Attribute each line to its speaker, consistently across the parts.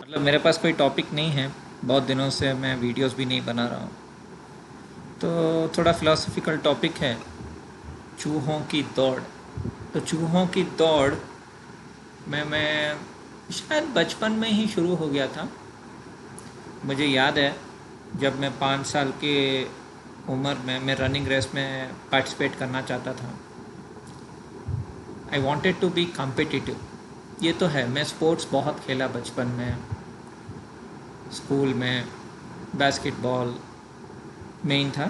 Speaker 1: मतलब मेरे पास कोई टॉपिक नहीं है। बहुत दिनों से मैं वीडियोस भी नहीं बना रहा हूँ। तो थोड़ा फ़िलासफ़िकल टॉपिक है, चूहों की दौड़। तो चूहों की दौड़ में मैं शायद बचपन में ही शुरू हो गया था। मुझे याद है जब मैं 5 साल के उम्र में मैं रनिंग रेस में पार्टिसिपेट करना चाहता था। I wanted to be competitive. ये तो है, मैं स्पोर्ट्स बहुत खेला बचपन में। स्कूल में बास्केटबॉल मेन था,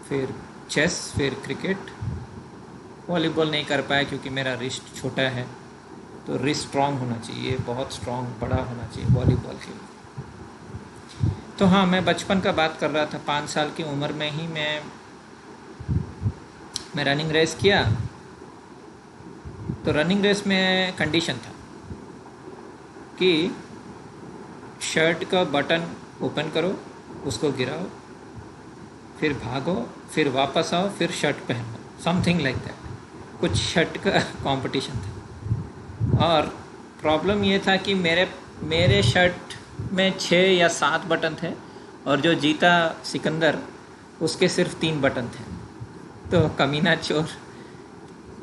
Speaker 1: फिर चेस, फिर क्रिकेट। वॉलीबॉल नहीं कर पाया क्योंकि मेरा रिस्ट छोटा है। तो रिस्ट स्ट्रॉन्ग होना चाहिए, बहुत स्ट्रॉन्ग बड़ा होना चाहिए वॉलीबॉल के लिए। तो हाँ, मैं बचपन का बात कर रहा था। 5 साल की उम्र में ही मैं रनिंग रेस किया। तो रनिंग रेस में कंडीशन था कि शर्ट का बटन ओपन करो, उसको गिराओ, फिर भागो, फिर वापस आओ, फिर शर्ट पहनो, समथिंग लाइक दैट। कुछ शर्ट का कंपटीशन था। और प्रॉब्लम ये था कि मेरे शर्ट में 6 या 7 बटन थे, और जो जीता सिकंदर, उसके सिर्फ 3 बटन थे। तो कमीना चोर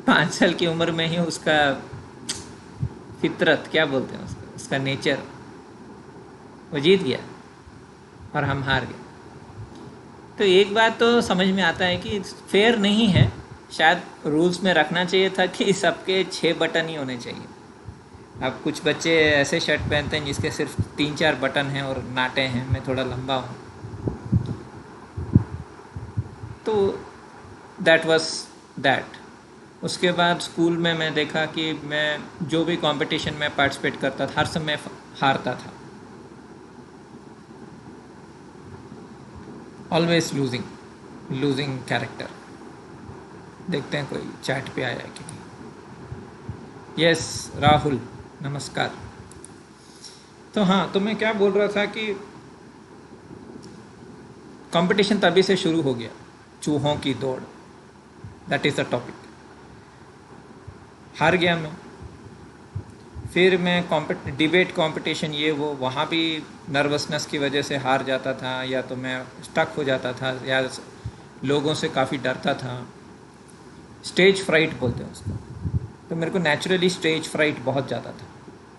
Speaker 1: 5 साल की उम्र में ही उसका फितरत क्या बोलते हैं, उसका नेचर, वो जीत गया और हम हार गए। तो एक बात तो समझ में आता है कि फेयर नहीं है। शायद रूल्स में रखना चाहिए था कि सबके 6 बटन ही होने चाहिए। अब कुछ बच्चे ऐसे शर्ट पहनते हैं जिसके सिर्फ 3-4 बटन हैं और नाटे हैं। मैं थोड़ा लंबा हूँ, तो दैट वाज दैट। उसके बाद स्कूल में मैं देखा कि मैं जो भी कंपटीशन में पार्टिसिपेट करता था, हर समय हारता था। Always losing character. देखते हैं कोई चैट पे आया है कि नहीं। यस, राहुल, नमस्कार। तो हाँ, तो मैं क्या बोल रहा था कि कंपटीशन तभी से शुरू हो गया, चूहों की दौड़। That is the topic. हार गया मैं। फिर मैं डिबेट कंपटीशन ये वो, वहाँ भी नर्वसनेस की वजह से हार जाता था, या तो मैं स्टक हो जाता था, या लोगों से काफ़ी डरता था। स्टेज फ्राइट बोलते हैं उसको। तो मेरे को नेचुरली स्टेज फ्राइट बहुत ज़्यादा था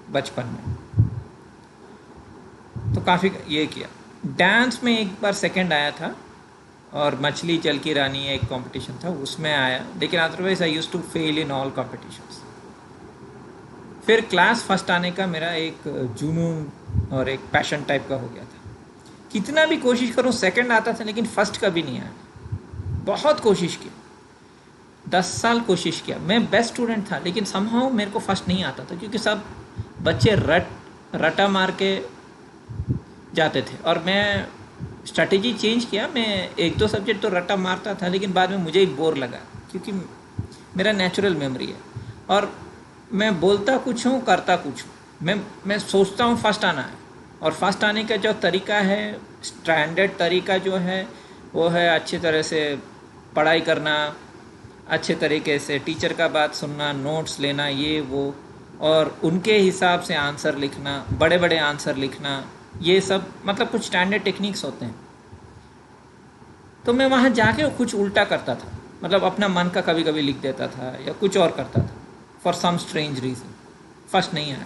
Speaker 1: बचपन में। तो काफ़ी ये किया। डांस में एक बार सेकंड आया था, और मछली जल की रानी एक कंपटीशन था, उसमें आया। लेकिन otherwise I used to fail in all competitions. फिर क्लास फर्स्ट आने का मेरा एक जुनून और एक पैशन टाइप का हो गया था। कितना भी कोशिश करूं सेकंड आता था, लेकिन फर्स्ट कभी नहीं आया। बहुत कोशिश की, 10 साल कोशिश किया। मैं बेस्ट स्टूडेंट था, लेकिन समहाउ मेरे को फर्स्ट नहीं आता था, क्योंकि सब बच्चे रटा मार के जाते थे। और मैं स्ट्रैटेजी चेंज किया। मैं 1-2 सब्जेक्ट तो रटा मारता था, लेकिन बाद में मुझे ही बोर लगा, क्योंकि मेरा नेचुरल मेमोरी है। और मैं बोलता कुछ हूँ, करता कुछ हूँ। मैं सोचता हूँ फर्स्ट आना है, और फर्स्ट आने का जो तरीका है, स्टैंडर्ड तरीका जो है, वो है अच्छी तरह से पढ़ाई करना, अच्छे तरीके से टीचर का बात सुनना, नोट्स लेना, ये वो, और उनके हिसाब से आंसर लिखना, बड़े बड़े आंसर लिखना। ये सब मतलब कुछ स्टैंडर्ड टेक्निक्स होते हैं। तो मैं वहाँ जाके कुछ उल्टा करता था, मतलब अपना मन का कभी कभी लिख देता था, या कुछ और करता था, for some strange reason. First नहीं आया।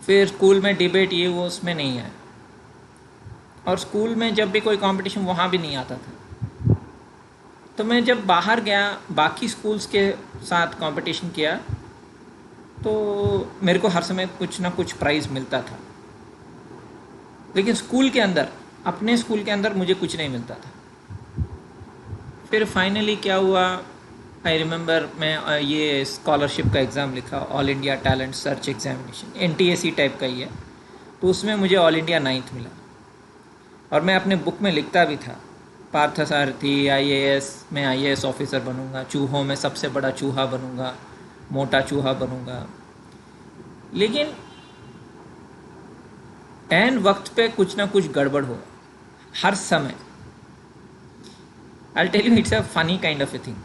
Speaker 1: फिर स्कूल में डिबेट ये वो, उसमें नहीं आया। और स्कूल में जब भी कोई कंपटीशन, वहाँ भी नहीं आता था। तो मैं जब बाहर गया, बाकी स्कूल्स के साथ कंपटीशन किया, तो मेरे को हर समय कुछ ना कुछ प्राइज़ मिलता था। लेकिन स्कूल के अंदर, अपने स्कूल के अंदर मुझे कुछ नहीं मिलता था। फिर फाइनली क्या हुआ, आई रिमेंबर, मैं ये स्कॉलरशिप का एग्ज़ाम लिखा, all India talent search examination, NTSE type का ही है। तो उसमें मुझे ऑल इंडिया 9th मिला। और मैं अपने बुक में लिखता भी था, पार्थसारथी IAS में IAS ऑफिसर बनूंगा, चूहों में सबसे बड़ा चूहा बनूंगा, मोटा चूहा बनूंगा। लेकिन एन वक्त पे कुछ ना कुछ गड़बड़ हुआ, हर समय। I tell you, it's a funny kind of a thing.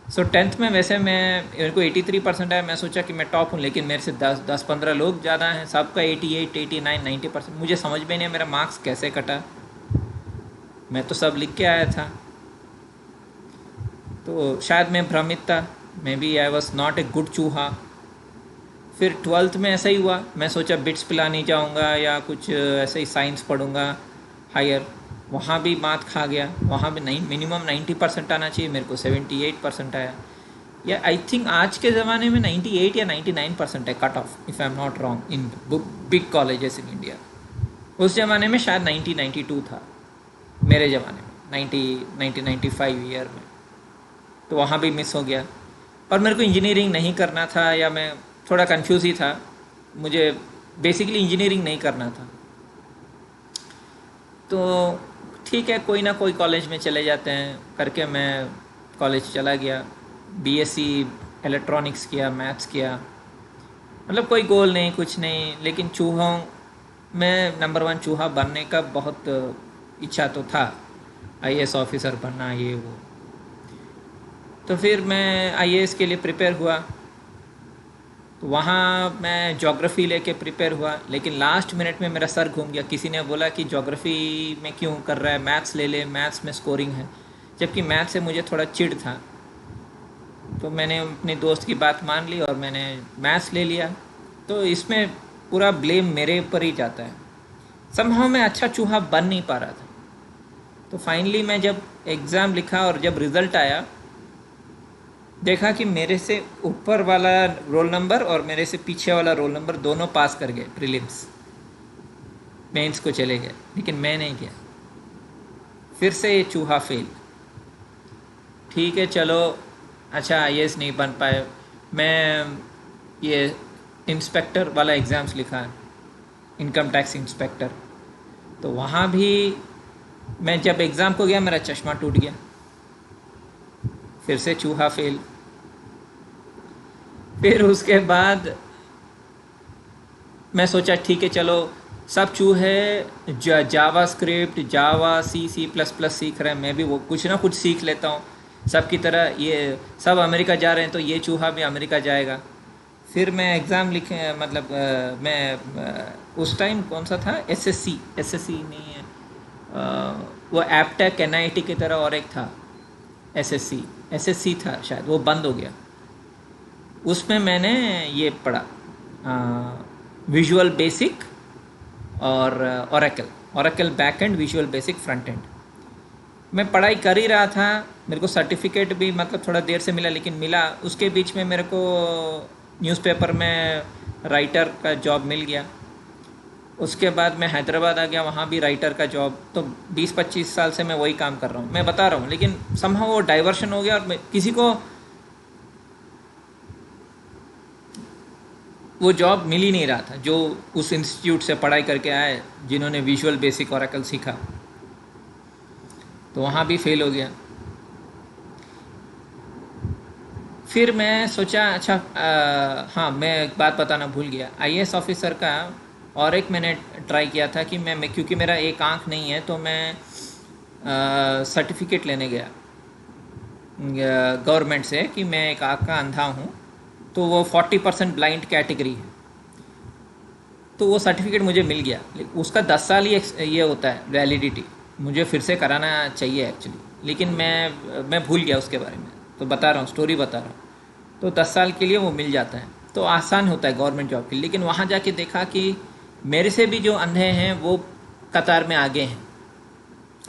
Speaker 1: So 10th में वैसे मेरे को 83% आया। मैं सोचा कि मैं टॉप हूँ, लेकिन मेरे से 10-15 लोग ज़्यादा हैं, सबका 88, 89, 90%। मुझे समझ में नहीं मेरा मार्क्स कैसे कटा। मैं तो सब लिख के आया था, तो शायद मैं भ्रमित था। Maybe I was not a good चूहा। फिर 12th में ऐसा ही हुआ। मैं सोचा बिट्स पिलानी जाऊँगा या कुछ ऐसे ही साइंस पढ़ूँगा हायर। वहाँ भी मात खा गया। वहाँ भी नहीं, मिनिमम 90% आना चाहिए, मेरे को 78% आया। या आई थिंक आज के ज़माने में 98 या 99% है cut off, if I am not wrong, in big colleges in India. उस ज़माने में शायद 90-92 था, मेरे ज़माने में 1995 ईयर में। तो वहाँ भी मिस हो गया। और मेरे को इंजीनियरिंग नहीं करना था, या मैं थोड़ा कंफ्यूज ही था। मुझे बेसिकली इंजीनियरिंग नहीं करना था। तो ठीक है, कोई ना कोई कॉलेज में चले जाते हैं करके मैं कॉलेज चला गया। बीएससी इलेक्ट्रॉनिक्स किया, मैथ्स किया। मतलब कोई गोल नहीं, कुछ नहीं, लेकिन चूहों में नंबर 1 चूहा बनने का बहुत इच्छा तो था। आईएएस ऑफिसर बनना, ये वो। तो फिर मैं आईएएस के लिए प्रिपेयर हुआ। तो वहाँ मैं ज्योग्राफ़ी लेके प्रिपेयर हुआ, लेकिन लास्ट मिनट में मेरा सर घूम गया। किसी ने बोला कि ज्योग्राफ़ी में क्यों कर रहा है, मैथ्स ले ले, मैथ्स में स्कोरिंग है। जबकि मैथ्स से मुझे थोड़ा चिढ़ था। तो मैंने अपने दोस्त की बात मान ली और मैंने मैथ्स ले लिया। तो इसमें पूरा ब्लेम मेरे ऊपर ही जाता है। समहाउ मैं अच्छा चूहा बन नहीं पा रहा था। तो फाइनली मैं जब एग्ज़ाम लिखा और जब रिज़ल्ट आया, देखा कि मेरे से ऊपर वाला रोल नंबर और मेरे से पीछे वाला रोल नंबर दोनों पास कर गए प्रीलिम्स, मेंस को चले गए, लेकिन मैं नहीं गया। फिर से ये चूहा फेल। ठीक है चलो, अच्छा आईएएस नहीं बन पाए। मैं ये इंस्पेक्टर वाला एग्ज़ाम्स लिखा, इनकम टैक्स इंस्पेक्टर। तो वहाँ भी मैं जब एग्ज़ाम को गया, मेरा चश्मा टूट गया। फिर से चूहा फेल। फिर उसके बाद मैं सोचा ठीक है चलो, सब चूहे जावा स्क्रिप्ट, जावा, सी प्लस प्लस सीख रहे हैं, मैं भी वो कुछ ना कुछ सीख लेता हूँ सबकी तरह। ये सब अमेरिका जा रहे हैं, तो ये चूहा भी अमेरिका जाएगा। फिर मैं एग्ज़ाम लिखे, मतलब मैं उस टाइम कौन सा था, एसएससी नहीं है, वो एप्टेक एनआईटी की तरह और एक था, एसएससी था शायद, वो बंद हो गया। उसमें मैंने ये पढ़ा, विजुअल बेसिक और Oracle back and, visual basic front end. मैं पढ़ाई कर ही रहा था। मेरे को सर्टिफिकेट भी मतलब थोड़ा देर से मिला, लेकिन मिला। उसके बीच में मेरे को न्यूज़पेपर में राइटर का जॉब मिल गया। उसके बाद मैं हैदराबाद आ गया, वहाँ भी राइटर का जॉब। तो 20-25 साल से मैं वही काम कर रहा हूँ, मैं बता रहा हूँ। लेकिन समहाउ वो डाइवर्शन हो गया और किसी को वो जॉब मिल ही नहीं रहा था जो उस इंस्टीट्यूट से पढ़ाई करके आए, जिन्होंने विजुअल बेसिक ओरेकल सीखा। तो वहाँ भी फेल हो गया। फिर मैं सोचा अच्छा, हाँ मैं एक बात बताना भूल गया, आईएएस ऑफिसर का और एक मैंने ट्राई किया था कि मैं क्योंकि मेरा एक आँख नहीं है, तो मैं सर्टिफिकेट लेने गया गवर्नमेंट से कि मैं एक आँख का अंधा हूँ। तो वो 40% ब्लाइंड कैटेगरी है, तो वो सर्टिफिकेट मुझे मिल गया। उसका 10 साल ही ये होता है वैलिडिटी। मुझे फिर से कराना चाहिए एक्चुअली, लेकिन मैं भूल गया उसके बारे में। तो बता रहा हूँ, स्टोरी बता रहा हूँ। तो 10 साल के लिए वो मिल जाता है, तो आसान होता है गवर्नमेंट जॉब के लिए। लेकिन वहाँ जाके देखा कि मेरे से भी जो अंधे हैं वो कतार में आगे हैं,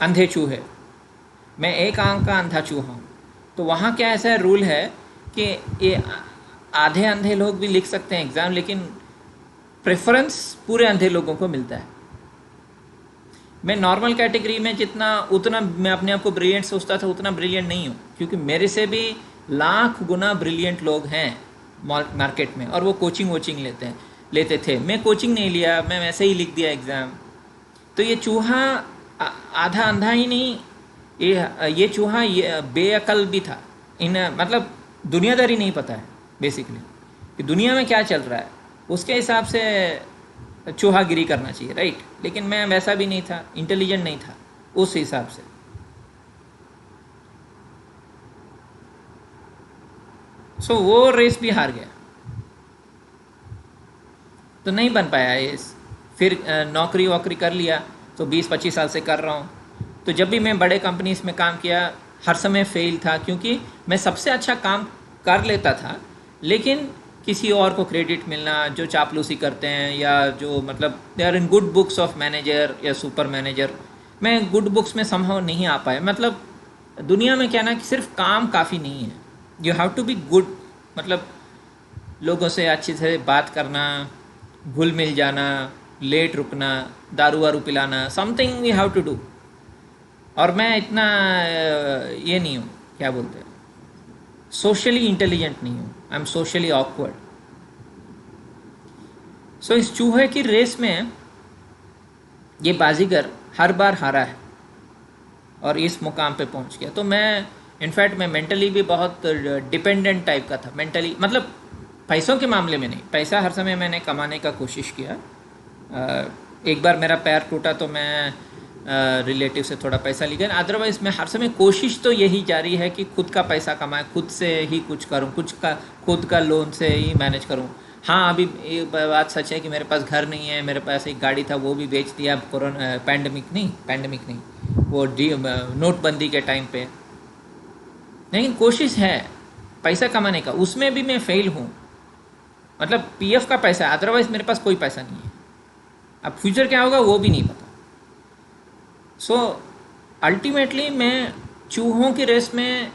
Speaker 1: अंधे चूहे। मैं एक आंख का अंधा चूहा हूँ। तो वहाँ क्या ऐसा रूल है कि ये आधे अंधे लोग भी लिख सकते हैं एग्ज़ाम, लेकिन प्रेफरेंस पूरे अंधे लोगों को मिलता है। मैं नॉर्मल कैटेगरी में जितना, उतना मैं अपने आप को ब्रिलियंट सोचता था, उतना ब्रिलियंट नहीं हूँ, क्योंकि मेरे से भी लाख गुना ब्रिलियंट लोग हैं मार्केट में, और वो कोचिंग लेते थे। मैं कोचिंग नहीं लिया, मैं वैसे ही लिख दिया एग्ज़ाम। तो ये चूहा आधा अंधा ही नहीं, ये चूहा ये बेअकल भी था। मतलब दुनियादारी नहीं पता है बेसिकली कि दुनिया में क्या चल रहा है, उसके हिसाब से चूहागिरी करना चाहिए, राइट। लेकिन मैं वैसा भी नहीं था, इंटेलिजेंट नहीं था उस हिसाब से। सो वो रेस भी हार गया, तो नहीं बन पाया ये। फिर नौकरी वोकरी कर लिया, तो 20-25 साल से कर रहा हूँ। तो जब भी मैं बड़े कंपनीज में काम किया, हर समय फेल था, क्योंकि मैं सबसे अच्छा काम कर लेता था, लेकिन किसी और को क्रेडिट मिलना, जो चापलूसी करते हैं या जो मतलब they are in good books of manager या सुपर मैनेजर, मैं गुड बुक्स में संभव नहीं आ पाया। मतलब दुनिया में क्या ना कि सिर्फ काम काफ़ी नहीं है, you have to be good. मतलब लोगों से अच्छे से बात करना, घुल मिल जाना, लेट रुकना, दारू वारू पिलाना, something we have to do. और मैं इतना ये नहीं हूँ, क्या बोलते हैं, सोशली इंटेलिजेंट नहीं हूँ, आई एम सोशली ऑकवर्ड। सो इस चूहे की रेस में ये बाजीगर हर बार हारा है और इस मुकाम पे पहुंच गया। तो मैं इनफैक्ट मैं मेंटली भी बहुत डिपेंडेंट टाइप का था मेंटली, मतलब पैसों के मामले में नहीं, पैसा हर समय मैंने कमाने का कोशिश किया। एक बार मेरा पैर टूटा तो मैं रिलेटिव से थोड़ा पैसा लिया, अदरवाइज़ मैं हर समय कोशिश तो यही जारी है कि खुद का पैसा कमाए, खुद से ही कुछ करूं, कुछ का खुद का लोन से ही मैनेज करूं। हाँ, अभी ये बात सच है कि मेरे पास घर नहीं है, मेरे पास एक गाड़ी था वो भी बेच दिया, कोरोना पैंडमिक नहीं, वो नोटबंदी के टाइम पे। लेकिन कोशिश है पैसा कमाने का, उसमें भी मैं फेल हूँ। मतलब पीएफ का पैसा, अदरवाइज़ मेरे पास कोई पैसा नहीं है। अब फ्यूचर क्या होगा वो भी नहीं पता। सो अल्टीमेटली मैं चूहों की रेस में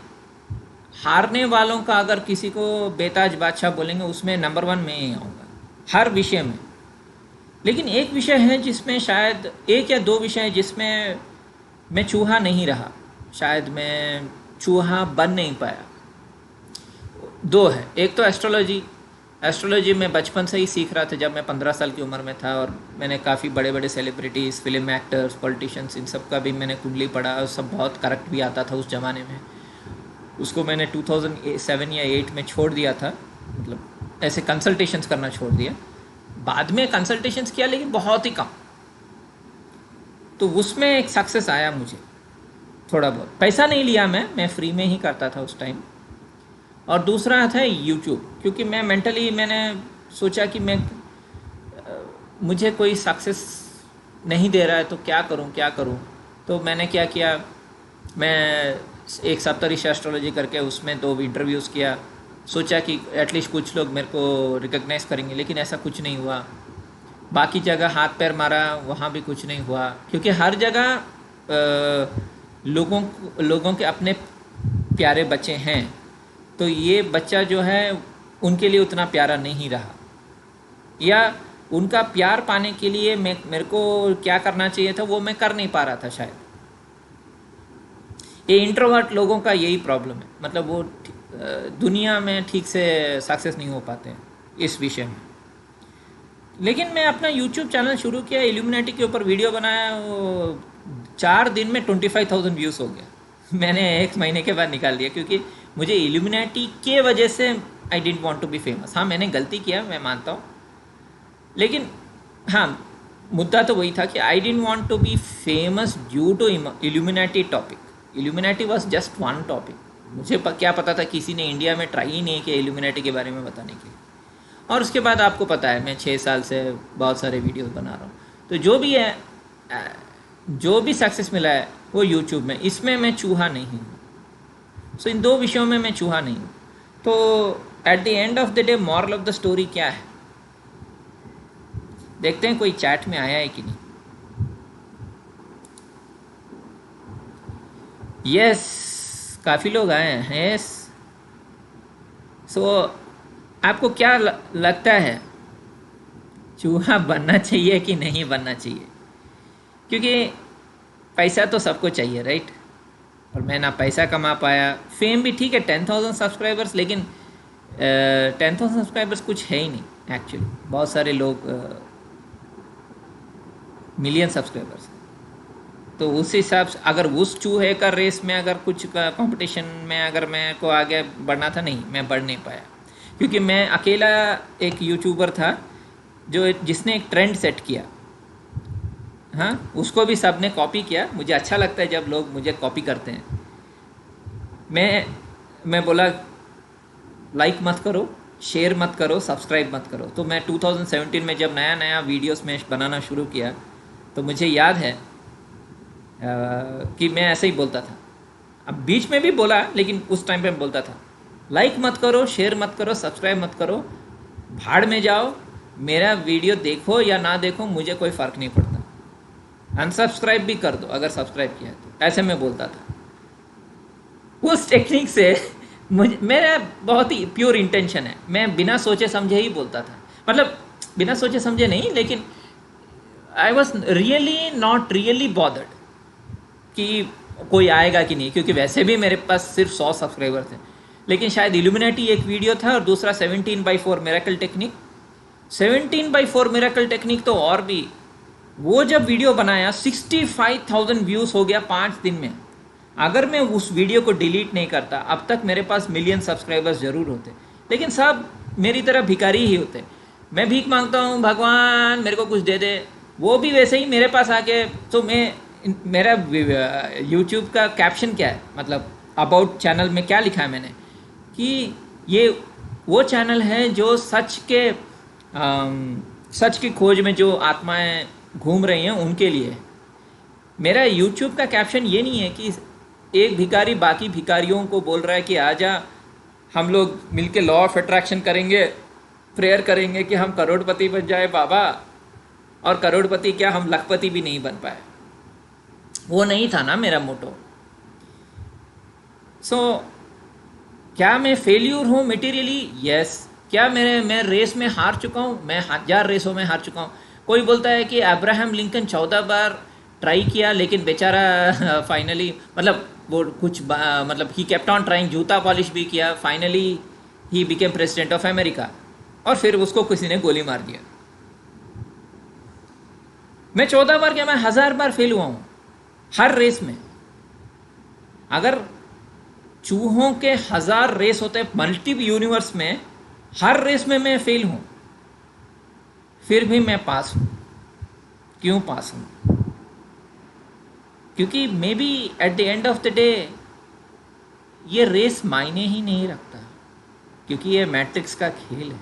Speaker 1: हारने वालों का अगर किसी को बेताज बादशाह बोलेंगे, उसमें नंबर 1 में ही आऊँगा हर विषय में। लेकिन एक विषय है जिसमें शायद, एक या दो विषय है जिसमें मैं चूहा नहीं रहा, शायद मैं चूहा बन नहीं पाया। दो है, एक तो एस्ट्रोलॉजी। एस्ट्रोलॉजी में बचपन से ही सीख रहा था, जब मैं 15 साल की उम्र में था, और मैंने काफ़ी बड़े बड़े सेलिब्रिटीज़, फिल्म एक्टर्स, पॉलिटिशियंस, इन सब का भी मैंने कुंडली पढ़ा, और सब बहुत करेक्ट भी आता था उस ज़माने में। उसको मैंने 2007 या 8 में छोड़ दिया था, मतलब ऐसे कंसल्टेशंस करना छोड़ दिया। बाद में कंसल्टेशंस किया, लेकिन बहुत ही कम। तो उसमें एक सक्सेस आया मुझे, थोड़ा बहुत। पैसा नहीं लिया मैं फ्री में ही करता था उस टाइम। और दूसरा था यूट्यूब, क्योंकि मैं मेंटली मैंने सोचा कि मुझे कोई सक्सेस नहीं दे रहा है, तो क्या करूं। तो मैंने क्या किया, मैं एक सप्तऋषि एस्ट्रोलॉजी करके उसमें 2 इंटरव्यूज़ किया, सोचा कि एटलीस्ट कुछ लोग मेरे को रिकग्नाइज़ करेंगे, लेकिन ऐसा कुछ नहीं हुआ। बाकी जगह हाथ पैर मारा, वहाँ भी कुछ नहीं हुआ, क्योंकि हर जगह लोगों के अपने प्यारे बच्चे हैं, तो ये बच्चा जो है उनके लिए उतना प्यारा नहीं रहा, या उनका प्यार पाने के लिए मेरे को क्या करना चाहिए था वो मैं कर नहीं पा रहा था शायद। ये इंट्रोवर्ट लोगों का यही प्रॉब्लम है, मतलब वो दुनिया में ठीक से सक्सेस नहीं हो पाते हैं इस विषय में। लेकिन मैं अपना यूट्यूब चैनल शुरू किया, इल्यूमिनेटी के ऊपर वीडियो बनाया, वो 4 दिन में 25,000 व्यूज़ हो गया। मैंने 1 महीने के बाद निकाल दिया, क्योंकि मुझे इल्यूमिनेटी के वजह से I didn't want to be famous. हाँ, मैंने गलती किया, मैं मानता हूँ, लेकिन हाँ, मुद्दा तो वही था कि I didn't want to be famous due to illuminati topic. Illuminati was just one topic. मुझे क्या पता था, किसी ने इंडिया में ट्राई ही नहीं किया इल्यूमिनेटी के बारे में बताने के लिए। और उसके बाद आपको पता है मैं 6 साल से बहुत सारे वीडियोस बना रहा हूँ। तो जो भी है, जो भी सक्सेस मिला है वो यूट्यूब में, इसमें मैं चूहा नहीं हूँ। सो इन 2 विषयों में मैं चूहा नहीं हूँ। तो at the end of the day moral of the story क्या है, देखते हैं कोई चैट में आया है कि नहीं। यस, काफ़ी लोग आए हैं। यस, सो आपको क्या लगता है, चूहा बनना चाहिए कि नहीं बनना चाहिए? क्योंकि पैसा तो सबको चाहिए, राइट? और मैं ना पैसा कमा पाया, फेम भी ठीक है, 10,000 सब्सक्राइबर्स, लेकिन 10,000 सब्सक्राइबर्स कुछ है ही नहीं एक्चुअली। बहुत सारे लोग मिलियन सब्सक्राइबर्स। तो उस हिसाब से अगर उस चूहे का रेस में अगर कुछ कंपटीशन में अगर मैं को आगे बढ़ना था, नहीं, मैं बढ़ नहीं पाया, क्योंकि मैं अकेला एक यूट्यूबर था जिसने एक ट्रेंड सेट किया। हाँ, उसको भी सब ने कॉपी किया। मुझे अच्छा लगता है जब लोग मुझे कॉपी करते हैं। मैं बोला लाइक मत करो, शेयर मत करो, सब्सक्राइब मत करो। तो मैं 2017 में जब नया नया वीडियोस में बनाना शुरू किया तो मुझे याद है कि मैं ऐसे ही बोलता था। अब बीच में भी बोला, लेकिन उस टाइम पे मैं बोलता था लाइक मत करो, शेयर मत करो, सब्सक्राइब मत करो, भाड़ में जाओ, मेरा वीडियो देखो या ना देखो मुझे कोई फ़र्क नहीं पड़ता, अनसब्सक्राइब भी कर दो अगर सब्सक्राइब किया तो, ऐसे मैं बोलता था। उस टेक्निक से मुझे, मेरा बहुत ही प्योर इंटेंशन है, मैं बिना सोचे समझे ही बोलता था। मतलब बिना सोचे समझे नहीं, लेकिन I was really not really bothered कि कोई आएगा कि नहीं, क्योंकि वैसे भी मेरे पास सिर्फ 100 सब्सक्राइबर थे। लेकिन शायद इल्यूमिनेटी एक वीडियो था और दूसरा 17/4 मिरेकल टेक्निक। 17/4 मिरेकल टेक्निक तो और भी, वो जब वीडियो बनाया 65,000 व्यूज़ हो गया 5 दिन में। अगर मैं उस वीडियो को डिलीट नहीं करता अब तक मेरे पास मिलियन सब्सक्राइबर्स ज़रूर होते, लेकिन सब मेरी तरह भिखारी ही होते। मैं भीख मांगता हूँ, भगवान मेरे को कुछ दे दे, वो भी वैसे ही मेरे पास आके। तो मैं, मेरा यूट्यूब का कैप्शन क्या है, मतलब अबाउट चैनल में क्या लिखा है मैंने, कि ये वो चैनल है जो सच की खोज में जो आत्माएं घूम रही हैं उनके लिए। मेरा यूट्यूब का कैप्शन ये नहीं है कि एक भिखारी बाकी भिखारियों को बोल रहा है कि आजा हम लोग मिलके लॉ ऑफ अट्रैक्शन करेंगे, प्रेयर करेंगे कि हम करोड़पति बन जाए बाबा, और करोड़पति क्या, हम लखपति भी नहीं बन पाए। वो नहीं था ना मेरा मोटो। सो क्या मैं फेल्यूर हूँ मटेरियली? यस। क्या मैं रेस में हार चुका हूँ? मैं 1000 रेसों में हार चुका हूँ। कोई बोलता है कि अब्राहम लिंकन 14 बार ट्राई किया लेकिन बेचारा फाइनली, मतलब वो कुछ मतलब ही केप्ट ऑन ट्राइंग, जूता पॉलिश भी किया, finally he became president of America, और फिर उसको किसी ने गोली मार दिया। मैं 14 बार क्या, मैं 1000 बार फेल हुआ हूँ हर रेस में। अगर चूहों के 1000 रेस होते मल्टी यूनिवर्स में, हर रेस में मैं फेल हूं, फिर भी मैं पास हूं। क्यों पास हूं? क्योंकि may be at the end of the day ये रेस मायने ही नहीं रखता, क्योंकि ये मैट्रिक्स का खेल है।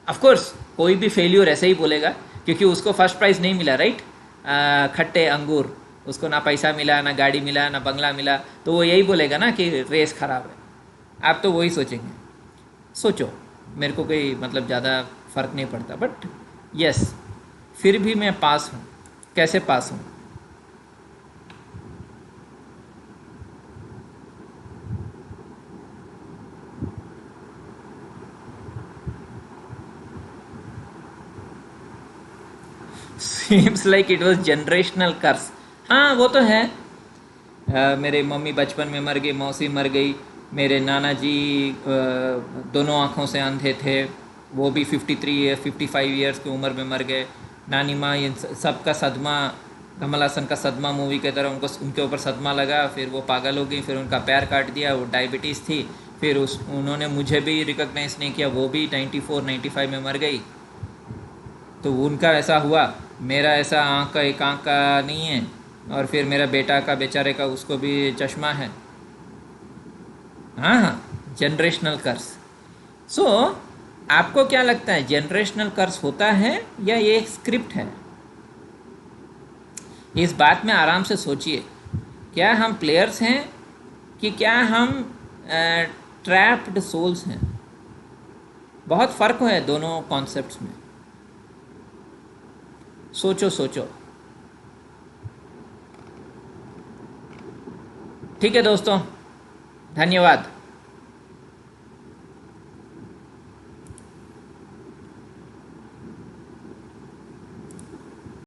Speaker 1: ऑफ कोर्स कोई भी फेल्यूर ऐसे ही बोलेगा क्योंकि उसको फर्स्ट प्राइज़ नहीं मिला, राइट? खट्टे अंगूर, उसको ना पैसा मिला, ना गाड़ी मिला, ना बंगला मिला, तो वो यही बोलेगा ना कि रेस ख़राब है। आप तो वही सोचेंगे। सोचो, मेरे को कोई मतलब ज़्यादा फ़र्क नहीं पड़ता, बट यस, फिर भी मैं पास हूँ। कैसे पास हूँ? Seems like it was generational curse. हाँ वो तो है। मेरे मम्मी बचपन में मर गई, मौसी मर गई, मेरे नाना जी दोनों आँखों से अंधे थे, वो भी 55 ईयर्स की उम्र में मर गए। नानी माँ, इन सब का सदमा, कमल हसन का सदमा मूवी की तरह उनके ऊपर सदमा लगा, फिर वो पागल हो गई, फिर उनका पैर काट दिया, वो डायबिटीज़ थी, फिर उन्होंने मुझे भी रिकॉग्नाइज नहीं किया, वो भी 94-95 में मर गई। तो उनका ऐसा हुआ, मेरा ऐसा आँख का, एक आँख का नहीं है, और फिर मेरा बेटा का बेचारे का उसको भी चश्मा है। हाँ हाँ, जनरेशनल कर्स। सो आपको क्या लगता है, जनरेशनल कर्स होता है या ये एक स्क्रिप्ट है? इस बात में आराम से सोचिए। क्या हम प्लेयर्स हैं कि क्या हम ट्रैप्ड सोल्स हैं? बहुत फ़र्क है दोनों कॉन्सेप्ट्स में। सोचो सोचो। ठीक है दोस्तों, धन्यवाद।